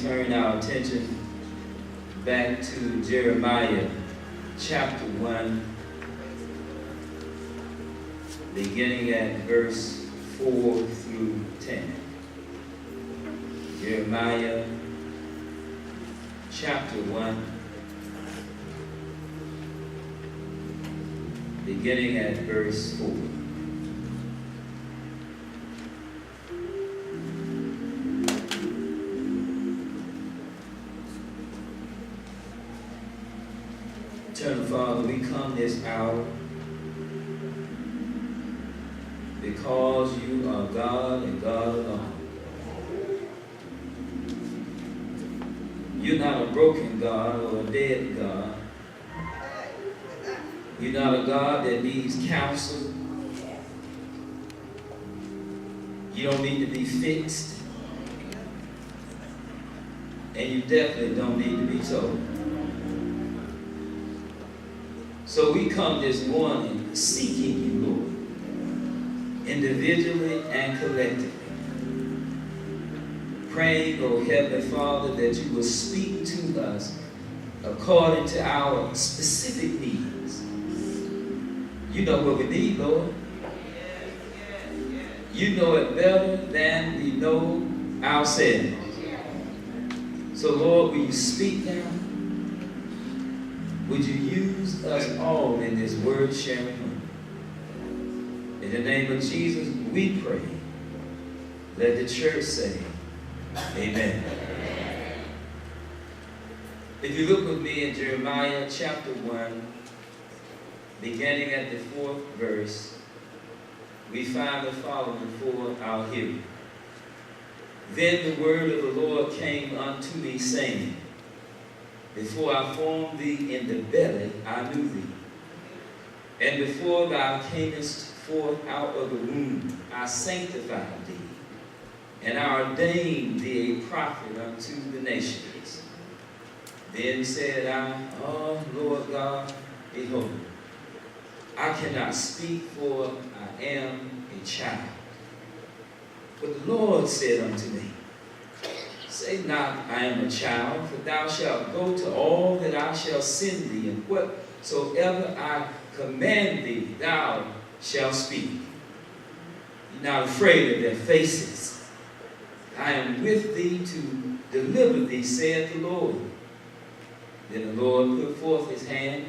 turn our attention back to Jeremiah chapter 1, beginning at verse 4 through 10. Jeremiah chapter 1, beginning at verse 4. Eternal Father, we come this hour because you are God and God alone. You're not a broken God or a dead God. You're not a God that needs counsel. You don't need to be fixed. And you definitely don't need to be told. So we come this morning seeking you, Lord, individually and collectively. Praying, oh Heavenly Father, that you will speak to us according to our specific needs. You know what we need, Lord. You know it better than we know ourselves. So Lord, will you speak now? Would you use us all in this word sharing moment? In the name of Jesus, we pray. Let the church say, amen. If you look with me in Jeremiah chapter 1, beginning at the 4th verse, we find the following for our hearing. Then the word of the Lord came unto me, saying, before I formed thee in the belly, I knew thee. And before thou camest forth out of the womb, I sanctified thee. And I ordained thee a prophet unto the nations. Then said I, oh, Lord God, behold, I cannot speak, for I am a child. But the Lord said unto me, say not, I am a child, for thou shalt go to all that I shall send thee, and whatsoever I command thee, thou shalt speak. Be not afraid of their faces. I am with thee to deliver thee, saith the Lord. Then the Lord put forth his hand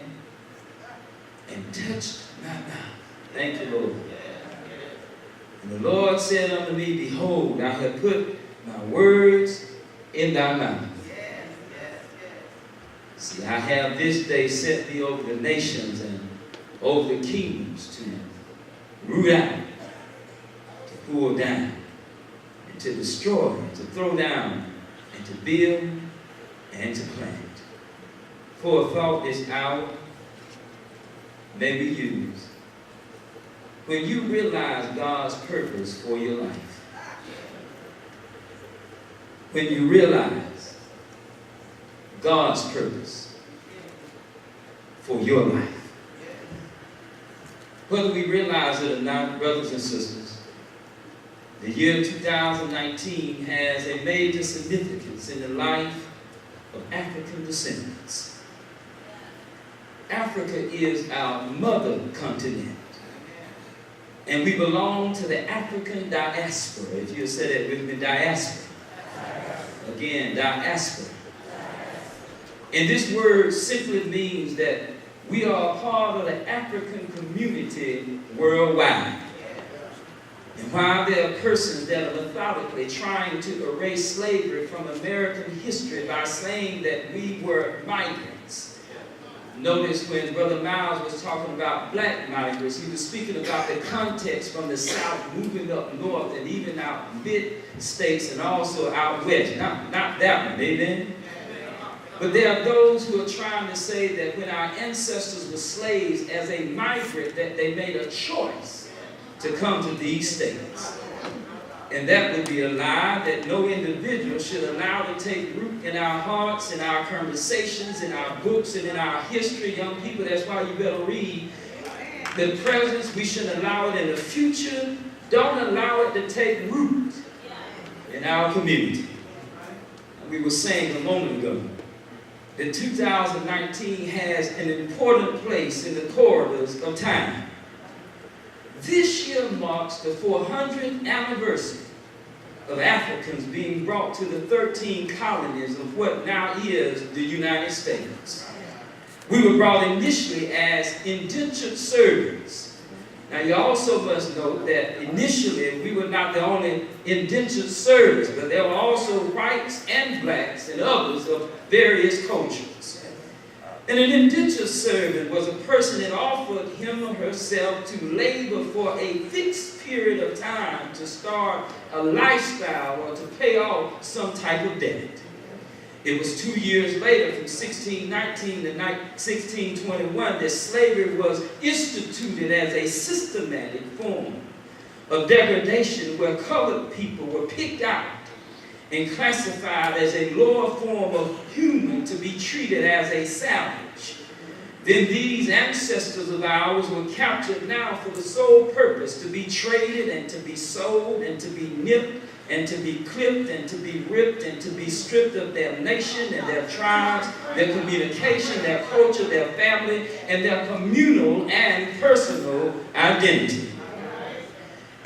and touched my mouth. Thank you, Lord. And the Lord said unto me, behold, I have put my words in thy mouth. See, I have this day set thee over the nations and over the kingdoms to root out, to pull down, and to destroy, and to throw down, and to build, and to plant. For a thought this hour may be used when you realize God's purpose for your life. When you realize God's purpose for your life. Whether we realize it or not, brothers and sisters, the year 2019 has a major significance in the life of African descendants. Africa is our mother continent. And we belong to the African diaspora. If you'll say that with me, diaspora. Again, diaspora. And this word simply means that we are a part of the African community worldwide. And while there are persons that are methodically trying to erase slavery from American history by saying that we were migrants, notice when Brother Miles was talking about black migrants, he was speaking about the context from the South moving up north and even out mid-states and also out west. Not that one, amen? But there are those who are trying to say that when our ancestors were slaves as a migrant, that they made a choice to come to these states. And that would be a lie that no individual should allow to take root in our hearts, in our conversations, in our books, and in our history. Young people, that's why you better read the present. We should allow it in the future. Don't allow it to take root in our community. we were saying a moment ago, that 2019 has an important place in the corridors of time. This year marks the 400th anniversary of Africans being brought to the 13 colonies of what now is the United States. We were brought initially as indentured servants. Now you also must note that initially we were not the only indentured servants, but there were also whites and blacks and others of various cultures. And an indentured servant was a person that offered him or herself to labor for a fixed period of time to start a lifestyle or to pay off some type of debt. It was 2 years later, from 1619 to 1621, that slavery was instituted as a systematic form of degradation where colored people were picked out and classified as a lower form of human to be treated as a salvage. Then these ancestors of ours were captured now for the sole purpose to be traded and to be sold and to be nipped and to be clipped and to be ripped and to be stripped of their nation and their tribes, their communication, their culture, their family, and their communal and personal identity.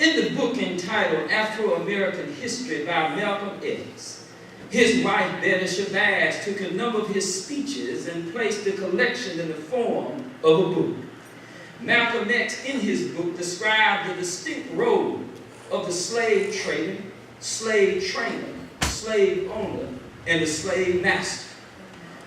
In the book entitled Afro-American History by Malcolm X, his wife Betty Shabazz took a number of his speeches and placed the collection in the form of a book. Malcolm X, in his book, described the distinct role of the slave trader, slave trainer, slave owner, and the slave master.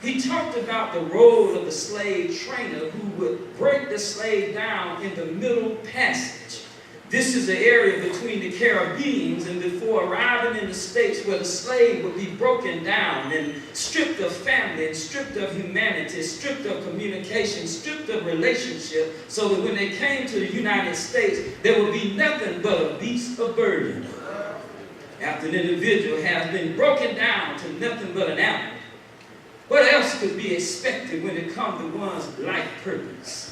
He talked about the role of the slave trainer who would break the slave down in the middle passage. This is the area between the Caribbeans and before arriving in the States, where the slave would be broken down and stripped of family and stripped of humanity, stripped of communication, stripped of relationship, so that when they came to the United States, there would be nothing but a beast of burden. After an individual has been broken down to nothing but an animal, what else could be expected when it comes to one's life purpose?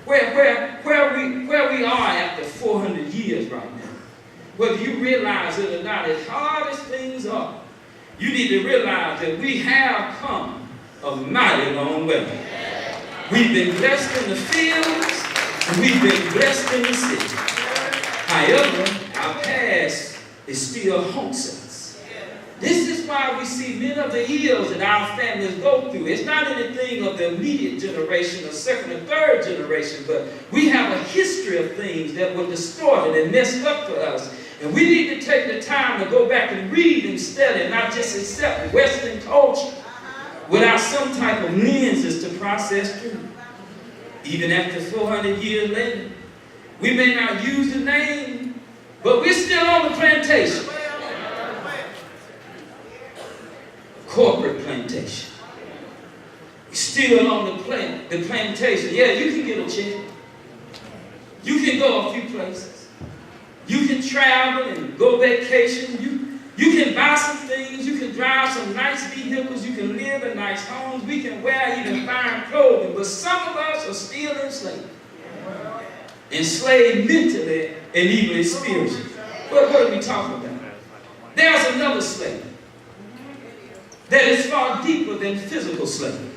Where we are after 400 years right now, whether you realize it or not, as hard as things are, you need to realize that we have come a mighty long way. We've been blessed in the fields, and we've been blessed in the city. However, our past is still haunts us. This is why we see many of the ills that our families go through. It's not anything of the immediate generation or second or third generation, but we have a history of things that were distorted and messed up for us. And we need to take the time to go back and read and study, not just accept Western culture without some type of lenses to process through. Even after 400 years later, we may not use the name, but we're still on the plantation. Corporate plantation. We're still on the plantation. Yeah, you can get a check. You can go a few places. You can travel and go vacation. You can buy some things. You can drive some nice vehicles. You can live in nice homes. We can wear even fine clothing. But some of us are still enslaved. Enslaved mentally and even spiritually. What are we talking about? There's another slave that is far deeper than physical slavery.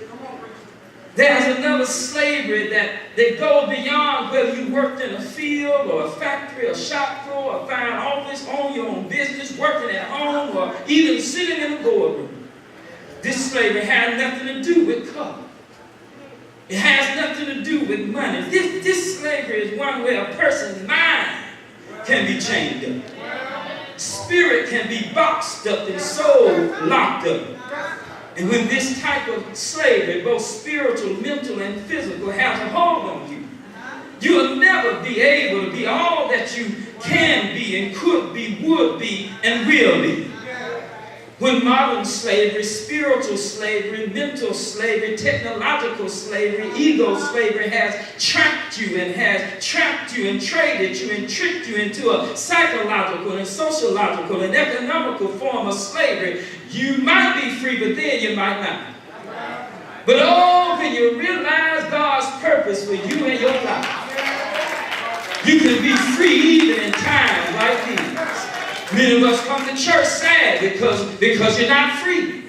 There's another slavery that goes beyond whether you worked in a field or a factory, a shop floor, a fine office, own your own business, working at home, or even sitting in a boardroom. This slavery has nothing to do with color. It has nothing to do with money. This slavery is one where a person's mind can be chained up. Spirit can be boxed up and soul locked up. And when this type of slavery, both spiritual, mental, and physical, has a hold on you, you will never be able to be all that you can be and could be, would be, and will be. When modern slavery, spiritual slavery, mental slavery, technological slavery, ego slavery has trapped you and has trapped you and traded you and tricked you into a psychological and sociological and economical form of slavery, you might be free, but then you might not. But oh, when you realize God's purpose for you and your life, you can be free even in times like these. Many of us come to church sad because you're not free.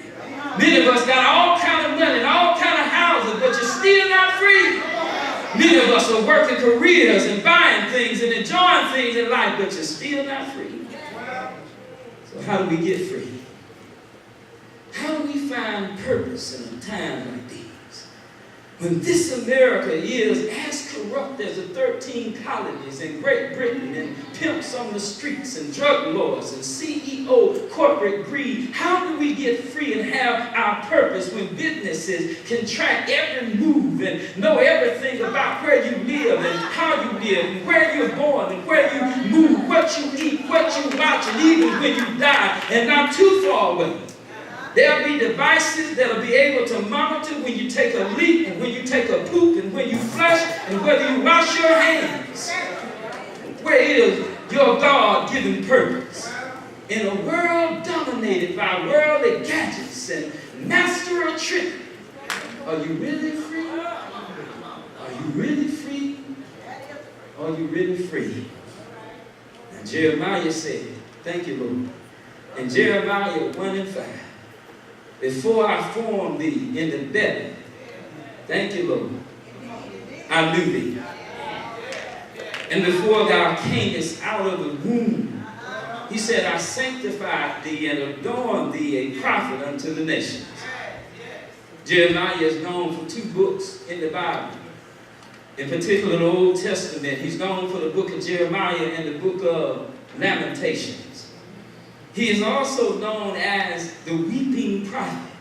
Many of us got all kind of money and all kind of houses, but you're still not free. Many of us are working careers and buying things and enjoying things in life, but you're still not free. So how do we get free? How do we find purpose in a time like these? When this America is as corrupt as the 13 colonies in Great Britain, and pimps on the streets and drug lords and CEO corporate greed, how do we get free and have our purpose when businesses can track every move and know everything about where you live and how you live and where you're born and where you move, what you eat, what you watch, and even when you die, and not too far away? There'll be devices that'll be able to monitor when you take a leak and when you take a poop and when you flush and whether you wash your hands. Where is your God-given purpose? In a world dominated by worldly gadgets and master of trick, are you really free? Are you really free? Are you really free? And Jeremiah said, thank you, Lord. In Jeremiah 1:5, before I formed thee in the belly, thank you, Lord, I knew thee. And before thou camest out of the womb, he said, I sanctified thee and adorned thee a prophet unto the nations. Jeremiah is known for 2 books in the Bible. In particular, the Old Testament. He's known for the book of Jeremiah and the book of Lamentations. He is also known as the weeping prophet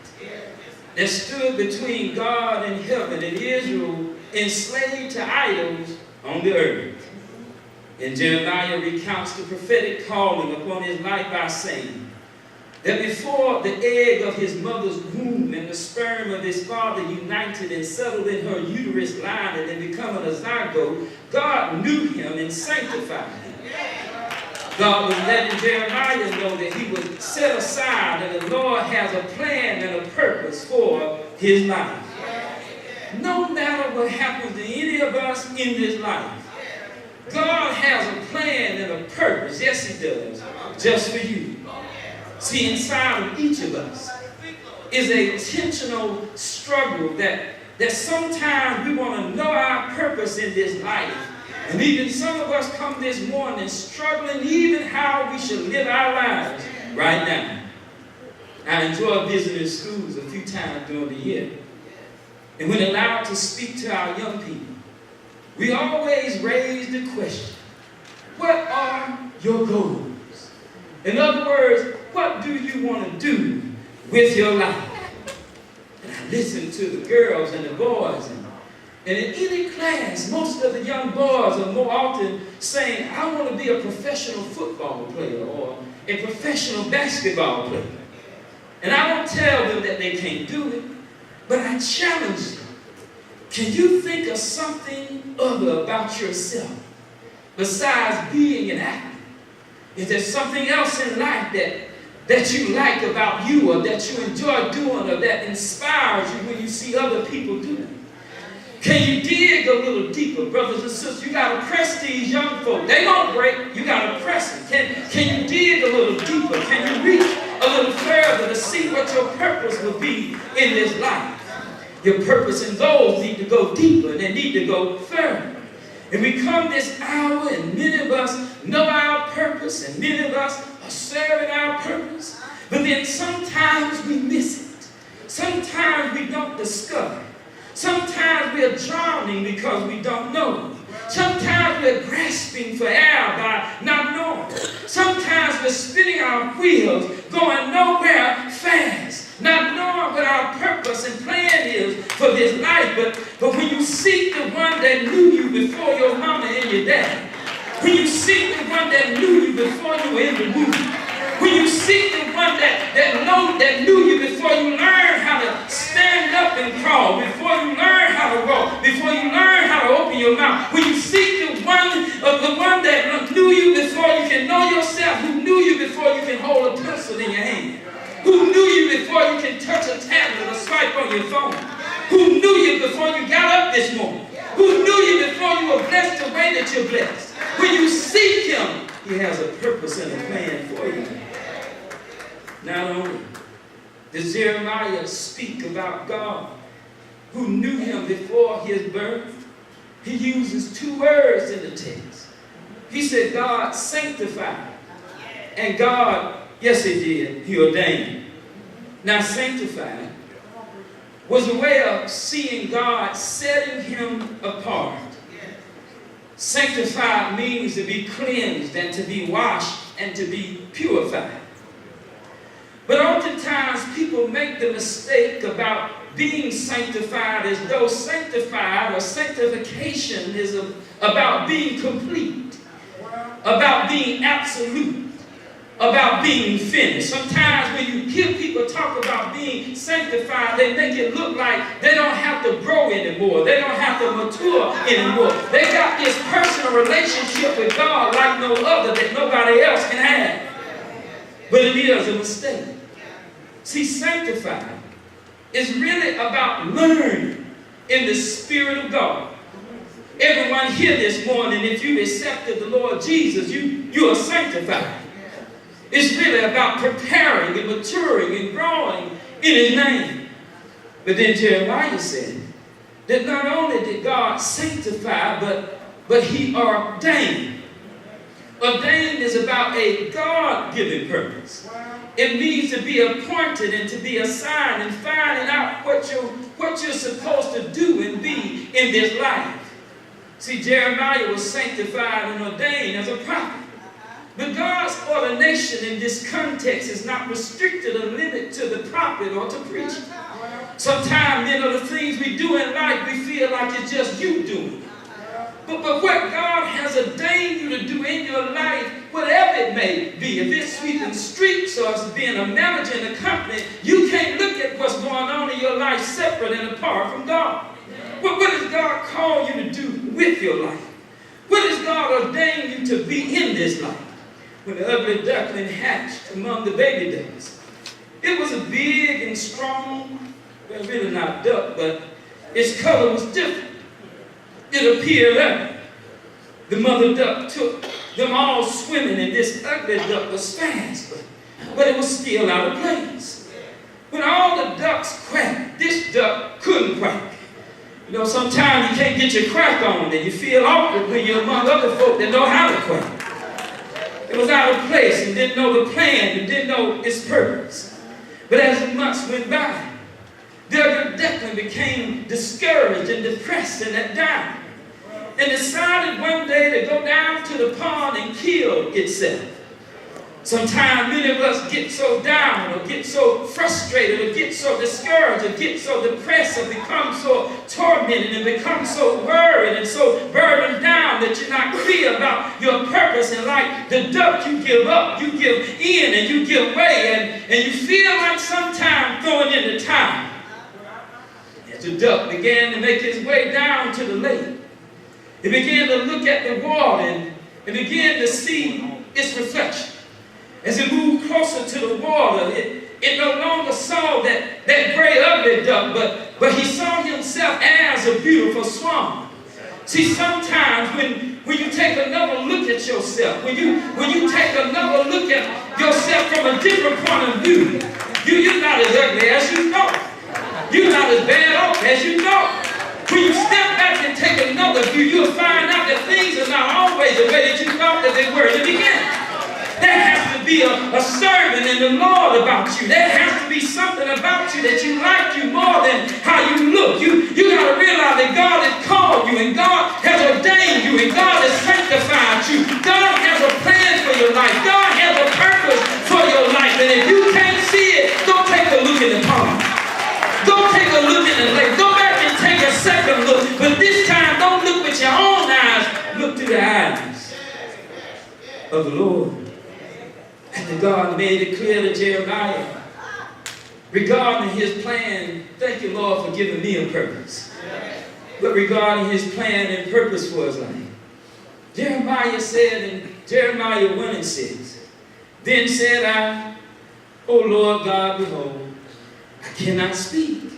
that stood between God and heaven and Israel enslaved to idols on the earth. And Jeremiah recounts the prophetic calling upon his life by saying that before the egg of his mother's womb and the sperm of his father united and settled in her uterus lining and becoming a zygote, God knew him and sanctified him. God was letting Jeremiah know that he was set aside and the Lord has a plan and a purpose for his life. No matter what happens to any of us in this life, God has a plan and a purpose. Yes, he does. Just for you. See, inside of each of us is a intentional struggle that sometimes we want to know our purpose in this life. And even some of us come this morning struggling even how we should live our lives right now. I enjoy visiting schools a few times during the year. And when allowed to speak to our young people, we always raise the question, what are your goals? In other words, what do you want to do with your life? And I listen to the girls and the boys, and in any class, most of the young boys are more often saying, I want to be a professional football player or a professional basketball player. And I don't tell them that they can't do it, but I challenge them. Can you think of something other about yourself besides being an actor? Is there something else in life that you like about you or that you enjoy doing or that inspires you when you see other people do it? Can you dig a little deeper, brothers and sisters? You got to press these young folk. They don't break. You got to press them. Can you dig a little deeper? Can you reach a little further to see what your purpose will be in this life? Your purpose and goals need to go deeper. They need to go further. And we come this hour, and many of us know our purpose, and many of us are serving our purpose. But then sometimes we miss it. Sometimes we don't discover it. Sometimes we're drowning because we don't know. Sometimes we're grasping for air by not knowing. Sometimes we're spinning our wheels, going nowhere fast, not knowing what our purpose and plan is for this life. But when you seek the one that knew you before your mama and your dad, when you seek the one that knew you before you were in the womb, when you seek the one that knew you before you learned how to stand up and crawl, before you learn how to walk, before you learn how to open your mouth, when you seek the one that knew you before you can know yourself, who knew you before you can hold a pencil in your hand, who knew you before you can touch a tablet or swipe on your phone, who knew you before you got up this morning, who knew you before you were blessed the way that you're blessed. When you seek him, he has a purpose and a plan for you. Not only does Jeremiah speak about God who knew him before his birth. He uses two words in the text. He said God sanctified, and God, yes he did, he ordained. Now sanctified was a way of seeing God setting him apart. Sanctified means to be cleansed and to be washed and to be purified. But oftentimes people make the mistake about being sanctified as though sanctified or sanctification is about being complete, about being absolute, about being finished. Sometimes when you hear people talk about being sanctified, they make it look like they don't have to grow anymore. They don't have to mature anymore. They got this personal relationship with God like no other that nobody else can have. But it is a mistake. See, sanctified is really about learning in the Spirit of God. Everyone here this morning, if you accepted the Lord Jesus, you are sanctified. It's really about preparing and maturing and growing in His name. But then Jeremiah said that not only did God sanctify, but He ordained. Ordained is about a God-given purpose. It means to be appointed and to be assigned and finding out what you're supposed to do and be in this life. See, Jeremiah was sanctified and ordained as a prophet. But God's ordination in this context is not restricted or limited to the prophet or to preaching. Sometimes, the things we do in life, we feel like it's just you doing. But what God has ordained you to do in your life, whatever it may be, if it's sweeping streets or it's being a manager in a company, you can't look at what's going on in your life separate and apart from God. What does God call you to do with your life? What does God ordain you to be in this life? When the ugly duckling hatched among the baby ducks, it was a big and strong, well, really not duck, but its color was different. It appeared ugly. The mother duck took them all swimming, and this ugly duck was fast, but it was still out of place. When all the ducks quacked, this duck couldn't quack. Sometimes you can't get your crack on, and you feel awkward when you're among other folk that know how to quack. It was out of place and didn't know the plan and didn't know its purpose. But as the months went by, the ugly duckling became discouraged and depressed and had died, and decided one day to go down to the pond and kill itself. Sometimes many of us get so down or get so frustrated or get so discouraged or get so depressed or become so tormented and become so worried and so burdened down that you're not clear about your purpose. And like the duck, you give up, you give in, and you give way, and you feel like sometimes throwing in the towel. As the duck began to make his way down to the lake, he began to look at the water and began to see its reflection. As it moved closer to the water, it no longer saw that gray ugly duck, but he saw himself as a beautiful swan. See, sometimes when you take another look at yourself, when you take another look at yourself from a different point of view, you're not as ugly as you thought. You're not as bad off as you thought. When you step back and take another view, you'll find out that things are not always the way that you thought that they were in the beginning. There has to be a servant in the Lord about you. There has to be something about you that you like you more than how you look. You got to realize that God has called you, and God has ordained you, and God has sanctified you. God has a plan for your life. God has a purpose for your life. And if you can't see it, go take a look in the pond. Go take a look in the lake. Go back and take a second look. But this time, don't look with your own eyes. Look through the eyes of the Lord. And God made it clear to Jeremiah regarding his plan. Thank you, Lord, for giving me a purpose. But regarding his plan and purpose for his life, Jeremiah said in Jeremiah 1:6, then said I, O Lord God, behold, I cannot speak,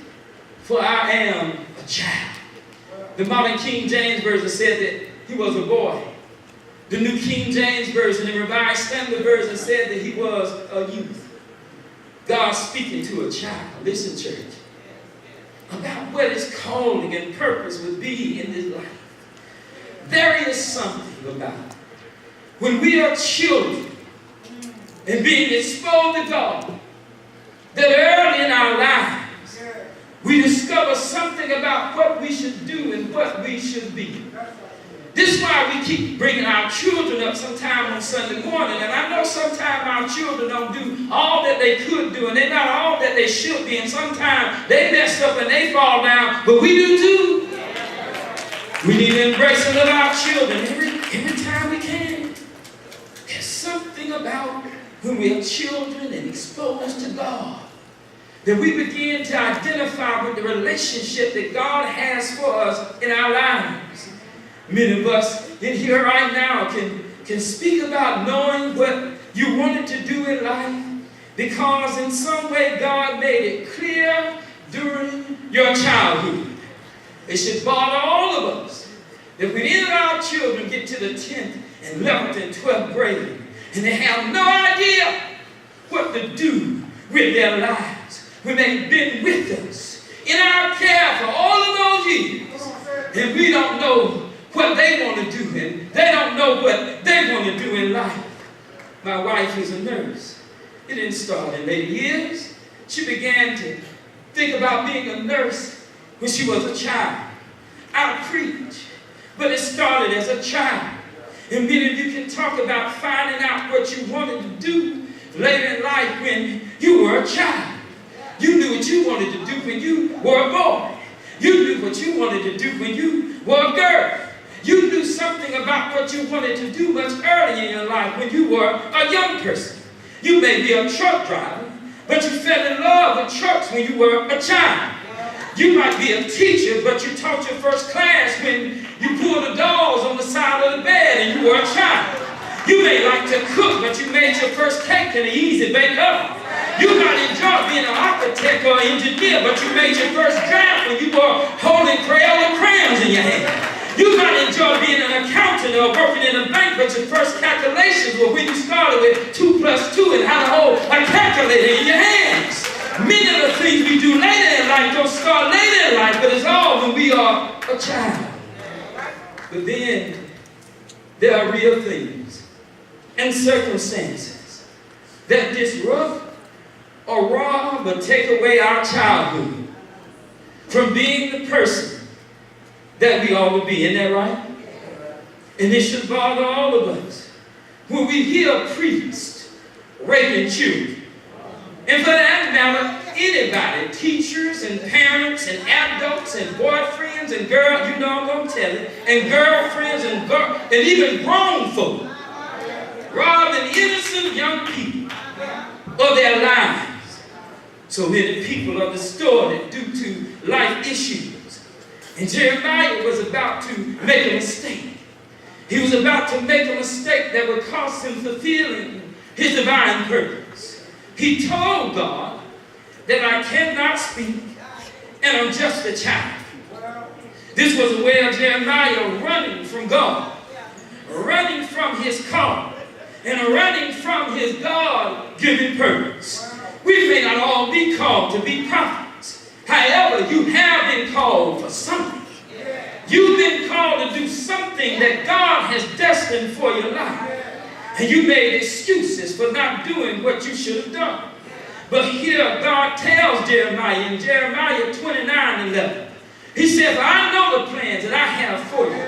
for I am a child. The modern King James Version said that he was a boy. The New King James Version and Revised Standard Version said that he was a youth. God speaking to a child, listen church, about what his calling and purpose would be in this life. There is something about when we are children and being exposed to God, that early in our lives, we discover something about what we should do and what we should be. This is why we keep bringing our children up sometime on Sunday morning. And I know sometimes our children don't do all that they could do, and they're not all that they should be. And sometimes they mess up and they fall down, but we do too. We need to embrace and love our children every time we can. There's something about when we are children and exposed to God, that we begin to identify with the relationship that God has for us in our lives. Many of us in here right now can speak about knowing what you wanted to do in life because in some way God made it clear during your childhood. It should bother all of us that when any of our children get to the 10th and 11th and 12th grade and they have no idea what to do with their lives when they've been with us in our care for all of those years, and we don't know what they want to do, and they don't know what they want to do in life. My wife is a nurse. It didn't start in later years. She began to think about being a nurse when she was a child. I preach, but it started as a child. And many of you can talk about finding out what you wanted to do later in life when you were a child. You knew what you wanted to do when you were a boy. You knew what you wanted to do when you were a girl. You knew something about what you wanted to do much earlier in your life when you were a young person. You may be a truck driver, but you fell in love with trucks when you were a child. You might be a teacher, but you taught your first class when you pulled the dolls on the side of the bed and you were a child. You may like to cook, but you made your first cake in an easy bake oven. You might enjoy being an architect or engineer, but you made your first draft when you were holding Crayola crayons in your hand. You might enjoy being an accountant or working in a bank, but your first calculations were when you started with 2 + 2 and how to hold a calculator in your hands. Many of the things we do later in life don't start later in life, but it's all when we are a child. But then there are real things and circumstances that disrupt or rob or take away our childhood from being the person that we ought to be. Isn't that right? And it should bother all of us when we hear priests raping children. And for that matter, anybody, teachers and parents and adults and boyfriends and girls, you know I'm going to tell it, and girlfriends and even grown folk, robbing innocent young people of their lives. So many people are distorted due to life issues. And Jeremiah was about to make a mistake. He was about to make a mistake that would cost him fulfilling his divine purpose. He told God that I cannot speak and I'm just a child. This was a way of Jeremiah running from God, running from his call, and running from his God-given purpose. We may not all be called to be prophets. However, you have been called for something. You've been called to do something that God has destined for your life. And you made excuses for not doing what you should have done. But here God tells Jeremiah in Jeremiah 29:11. He says, I know the plans that I have for you.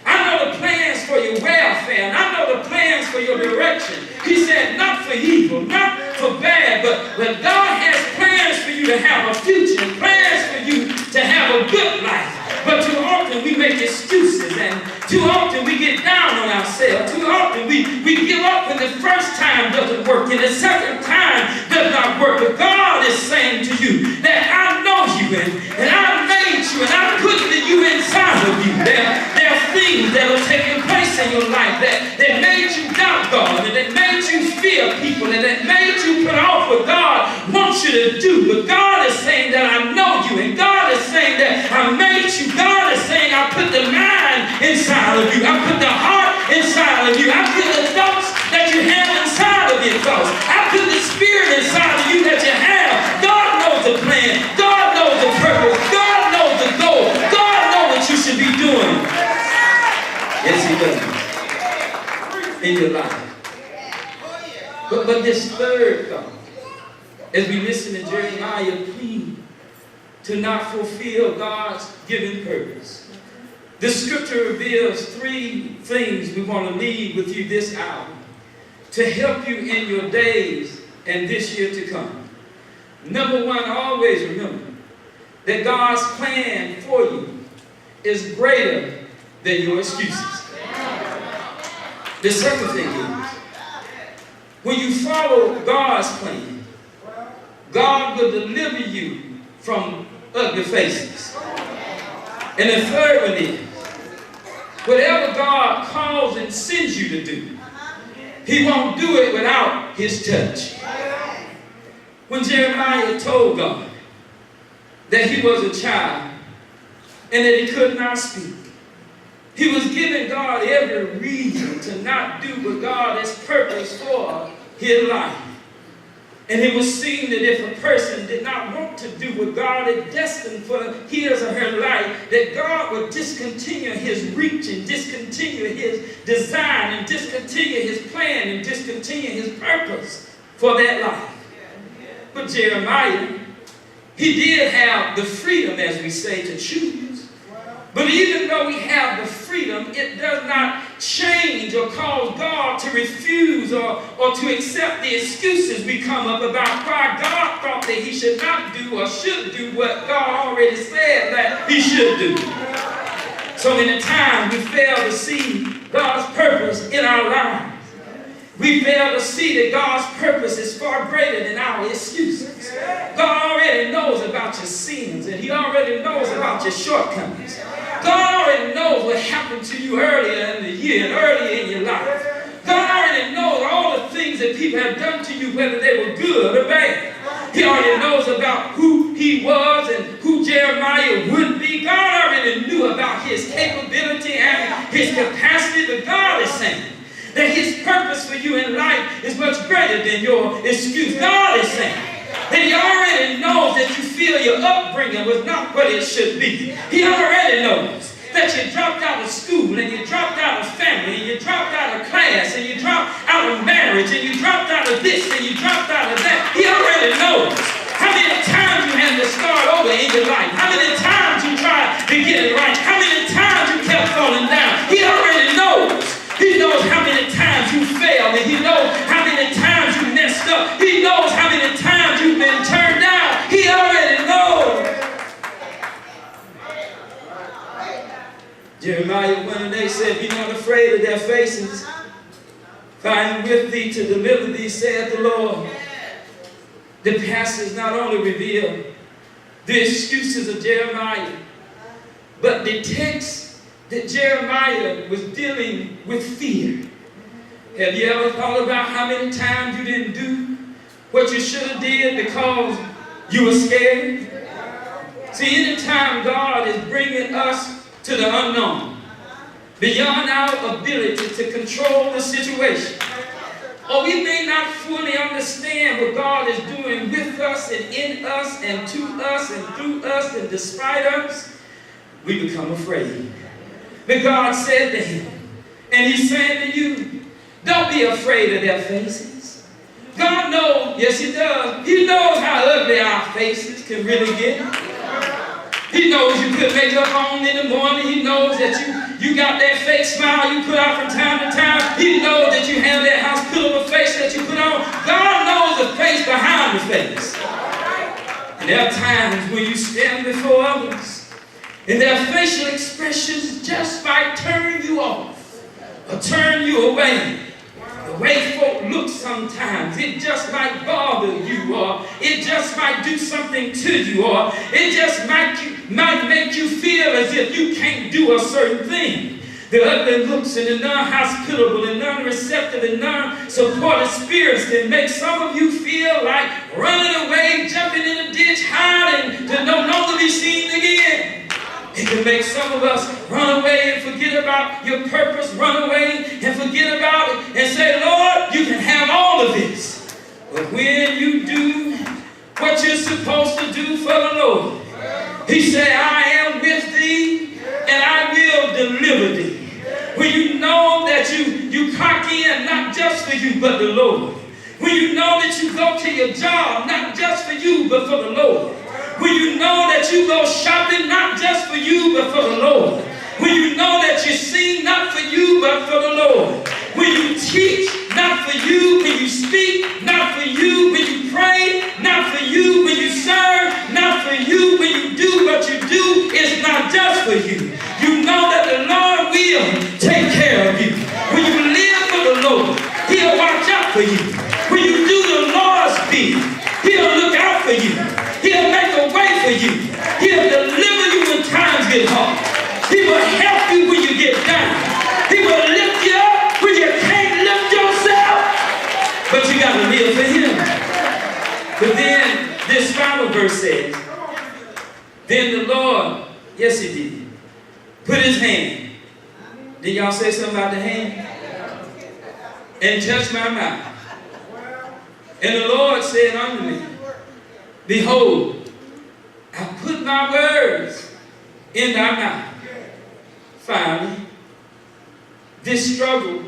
I know the plans for your welfare, and I know the plans for your direction. He said, not for evil, not for bad, but God has plans for you to have a future, plans for you to have a good life. But too often we make excuses, and too often we get down on ourselves. Too often we give up when the first time doesn't work and the second time does not work. But God is saying to you that I know you, and I made you, and I put you inside of you. There are things that are taking place in your life that made you doubt God, and that made you fear people, and that made you put off what God wants you to do. But God is saying that I know you, and God is saying that I made you. God is saying I put the mind inside of you. I put the heart inside of you. I put the thoughts that you have inside of your thoughts. I put the spirit inside of you that you in your life. But this third thought, as we listen to Jeremiah plead to not fulfill God's given purpose. The scripture reveals three things we want to leave with you this hour to help you in your days and this year to come. Number one, always remember that God's plan for you is greater than your excuses. The second thing is, when you follow God's plan, God will deliver you from ugly faces. And the third one is, whatever God calls and sends you to do, He won't do it without His touch. When Jeremiah told God that he was a child and that he could not speak, he was giving God every reason to not do what God has purposed for his life. And it was seen that if a person did not want to do what God had destined for his or her life, that God would discontinue His reach and discontinue His design and discontinue His plan and discontinue His purpose for that life. But Jeremiah, he did have the freedom, as we say, to choose. But even though we have the freedom, it does not change or cause God to refuse or to accept the excuses we come up about why God thought that He should not do or should do what God already said that He should do. So many times we fail to see God's purpose in our lives. We fail to see that God's purpose is far greater than our excuses. God already knows about your sins, and He already knows about your shortcomings. God already knows what happened to you earlier in the year and earlier in your life. God already knows all the things that people have done to you, whether they were good or bad. He already knows about who he was and who Jeremiah would be. God already knew about his capability and his capacity, but God is saying that His purpose for you in life is much greater than your excuse. God is saying that He already knows that you feel your upbringing was not what it should be. He already knows that you dropped out of school and you dropped out of family and you dropped out of class and you dropped out of marriage and you dropped out of this and you dropped out of that. He already knows how many times you had to start over in your life, how many times you tried to get it right, how many times you kept falling down. He already knows. He knows how many times you failed, and He knows how many times you messed up. He knows how many times you've been turned down. He already knows. Jeremiah, when they said, "Be not afraid of their faces, for I am with thee to deliver thee, saith the Lord." The passage not only revealed the excuses of Jeremiah, but detects that Jeremiah was dealing with fear. Have you ever thought about how many times you didn't do what you should have did because you were scared? See, anytime God is bringing us to the unknown, beyond our ability to control the situation, or we may not fully understand what God is doing with us and in us and to us and through us and despite us, we become afraid. But God said to him, and He's saying to you, don't be afraid of their faces. God knows, yes He does. He knows how ugly our faces can really get. He knows you put makeup on in the morning. He knows that you got that fake smile you put out from time to time. He knows that you have that hospitable face that you put on. God knows the face behind the face. And there are times when you stand before others, and their facial expressions just might turn you off or turn you away. The way folk look sometimes, it just might bother you, or it just might do something to you, or it just might make you feel as if you can't do a certain thing. The ugly looks and the non-hospitable and non-receptive and non-supportive spirits can make some of you feel like running away, jumping in a ditch, hiding to no longer be seen again. It can make some of us run away and forget about your purpose, run away and forget about it and say, Lord, you can have all of this. But when you do what you're supposed to do for the Lord, He said, I am with thee and I will deliver thee. When you know that you cocky in not just for you, but the Lord. When you know that you go to your job, not just for you, but for the Lord. When you know that you go shopping, not just for you, but for the Lord. When you know that you sing, not for you, but for the Lord. When you teach, not for you. When you speak, not for you. When you pray, not for you. When you serve, not for you. When you do what you do, it's not just for you. You know that the Lord will take care of you. When you live for the Lord, He'll watch out for you. When you do the Lord's will, He'll look out for you. He'll make a way for you. He'll deliver you when times get hard. He will help you when you get down. He will lift you up when you can't lift yourself. But you got to live for Him. But then this final verse says, then the Lord, yes He did, put His hand. Did y'all say something about the hand? And touched my mouth. And the Lord said unto me, behold, I put my words in thy mouth. Finally, this struggle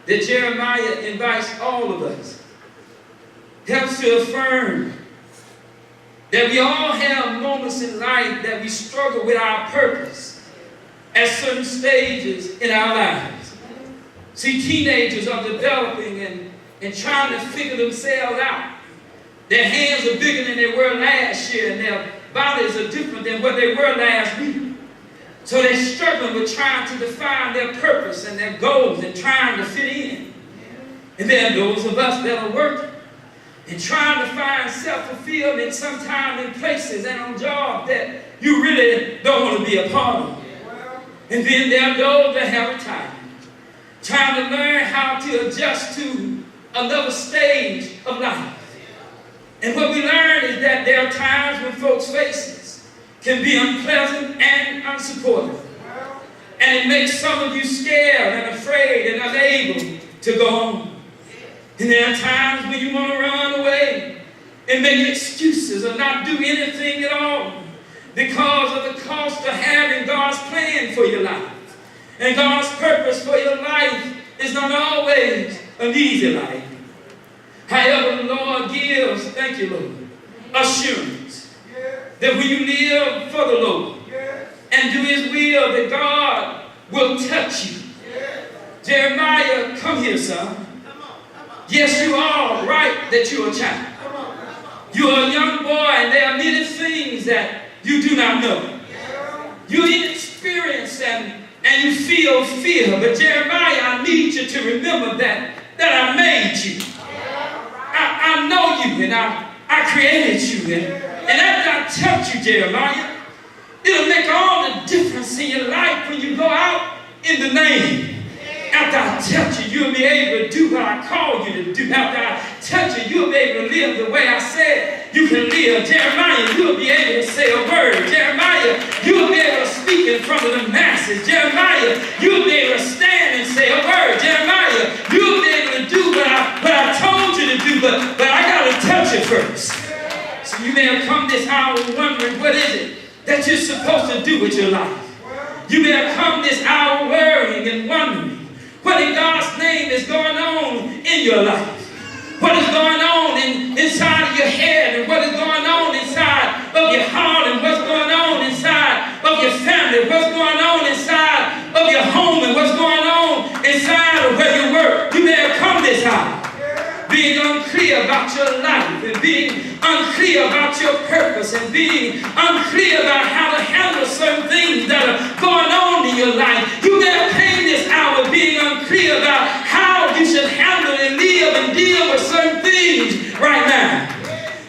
that Jeremiah invites all of us helps to affirm that we all have moments in life that we struggle with our purpose at certain stages in our lives. See, teenagers are developing and trying to figure themselves out. Their hands are bigger than they were last year, and their bodies are different than what they were last week. So they're struggling with trying to define their purpose and their goals and trying to fit in. And there are those of us that are working and trying to find self-fulfillment sometimes in places and on jobs that you really don't want to be a part of. And then there are those that have a time, trying to learn how to adjust to another stage of life. And what we learn is that there are times when folks' faces can be unpleasant and unsupportive. And it makes some of you scared and afraid and unable to go on. And there are times when you want to run away and make excuses or not do anything at all because of the cost of having God's plan for your life. And God's purpose for your life is not always an easy life. However, the Lord gives, thank you, Lord, assurance that when you live for the Lord and do His will, that God will touch you. Jeremiah, come here, son. Yes, you are right that you're a child. You're a young boy, and there are many things that you do not know. You're inexperienced and you feel fear. But Jeremiah, I need you to remember that I made you. I know you, and I created you. And after I touch you, Jeremiah, it'll make all the difference in your life when you go out in the name. After I touch you, you'll be able to do what I called you to do. After I touch you, you'll be able to live the way I said you can live. Jeremiah, you'll be able to say a word. Jeremiah, you'll be able to speak in front of the masses. Jeremiah, you'll be able to stand and say a word. Jeremiah, you'll be able to do what I told you to do, but I got to touch it first. So you may have come this hour wondering, what is it that you're supposed to do with your life? You may have come this hour worrying and wondering, what in God's name is going on in your life? What is going on inside of your head, and what is going on inside of your heart, and what's going on inside of your family, what's going on inside of your home, and what's going on inside of where you work? You may have come this hour being unclear about your life, and being unclear about your purpose, and being unclear about how to handle certain things that are going on in your life. You may have came this hour being unclear about how you should handle and live and deal with certain things right now.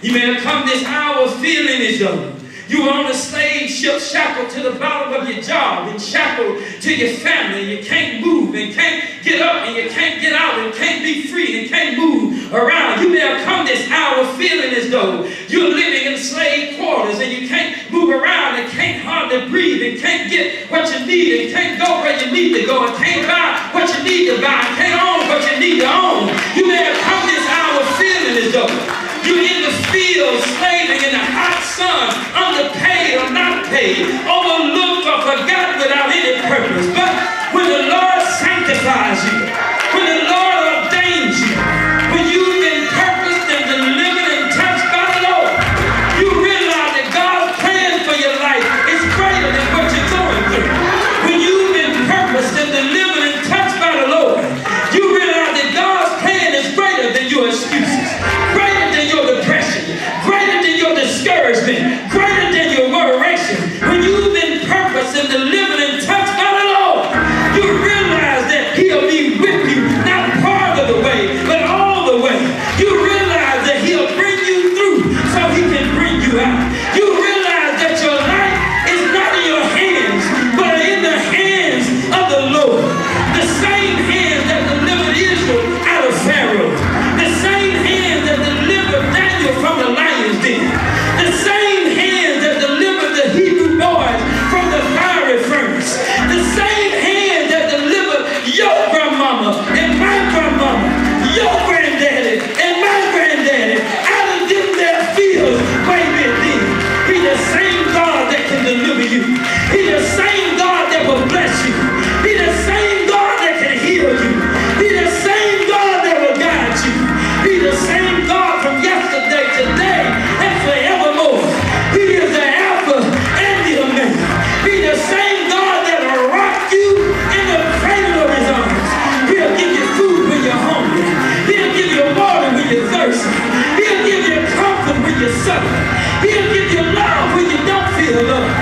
You may have come this hour feeling as though you were on a slave ship, shackled to the bottom of your job and shackled to your family. You can't move and can't get up, and you can't get out and can't be free and can't move around. You may have come this hour feeling as though you're living in slave quarters and you can't move around and can't hardly breathe and can't get what you need and can't go where you need to go and can't buy what you need to buy and can't own what you need to own. You may have come this hour feeling as though you're in the field slaving in the hot sun, underpaid or not paid, overlooked or forgotten without any purpose. But when the Lord sanctifies you, when the mercy. He'll give you comfort when you suffer. He'll give you love when you don't feel love.